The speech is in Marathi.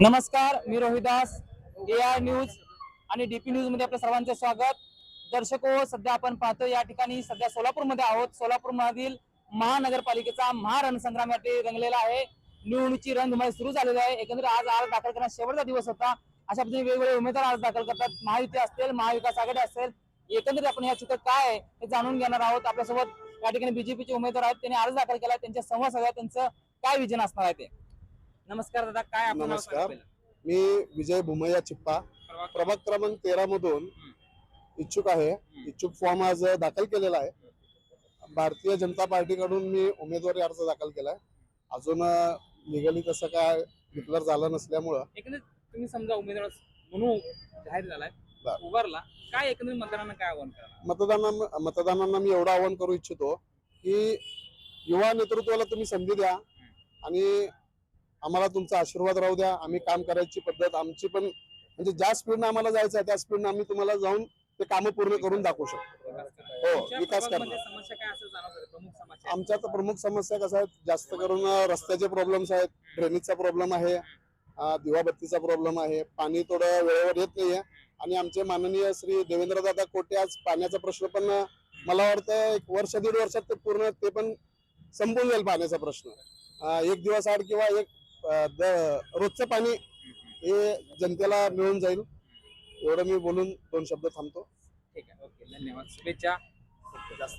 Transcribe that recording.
नमस्कार, मी रोहिदास, AR न्यूज आणि DP न्यूज मध्ये आपल्या सर्वांचे स्वागत. दर्शको, सध्या आपण पाहतो या ठिकाणी सध्या सोलापूरमध्ये आहोत. सोलापूरमधील महानगरपालिकेचा महारणसंग्राम या ठिकाणी रंगलेला आहे. निवडणुकीची रणधुमाळी सुरू झालेली आहे. एकंदरीत आज अर्ज दाखल करण्याचा शेवटचा दिवस होता. अशा पद्धतीने वेगवेगळे उमेदवार अर्ज दाखल करतात. महायुती असेल, महाविकास आघाडी असेल. एकंदरीत आपण या चित्र काय आहे हे जाणून घेणार आहोत. आपल्यासोबत या ठिकाणी BJPचे उमेदवार आहेत. त्यांनी अर्ज दाखल केला. त्यांच्या संवाद सगळ्या त्यांचं काय विजन असणार आहे ते. नमस्कार दादा, काय आपण नाव सांगा नमस्कार, पहिलं? मी विजय भुमैया चिप्पा, प्रभाग क्रमांक 13 मधून इच्छुक आहे. इच्छुक फॉर्म आज दाखल केलेला आहे. भारतीय जनता पार्टीकडून मी उमेदवारी अर्ज दाखल केलाय. अजून लिगली तसं काय डिक्लेअर झालं नसल्यामुळं एकंदरीत तुम्ही समजा उमेदवार म्हणून जाहीर झालाय, उभारला, काय एकंदरीत मतदारांना काय आव्हान करणार? मतदारांना मी एवढं आवाहन करू इच्छितो की युवा नेतृत्वाला तुम्ही संधी द्या आणि आम्हाला तुमचा आशीर्वाद राहू द्या. आम्ही काम करायची पद्धत आमची पण म्हणजे ज्या स्पीडनं आम्हाला जायचं आहे त्या स्पीडनं आम्ही तुम्हाला जाऊन ते कामं पूर्ण करून दाखवू शकतो. तुमच्या विकास करणार. प्रभागामध्ये समस्या काय असं जाणवतं? प्रमुख समस्या आमच्या तर प्रमुख समस्या कशा आहेत, जास्त करून रस्त्याचे प्रॉब्लेम्स आहेत, ड्रेनेजचा प्रॉब्लेम आहे, दिवाबत्तीचा प्रॉब्लेम आहे, पाणी थोडं वेळेवर येत नाहीये. आणि आमचे माननीय श्री देवेंद्रदादा कोटे आज पाण्याचा प्रश्न पण मला वाटतं 1 वर्ष 1.5 वर्षात ते पूर्ण ते पण संपून जाईल पाण्याचा प्रश्न. एक दिवस आड किंवा रोजचं पाणी हे जनतेला मिळून जाईल. एवढं मी बोलून 2 शब्द थांबतो. ठीक आहे, ओके, धन्यवाद, शुभेच्छा. जास्त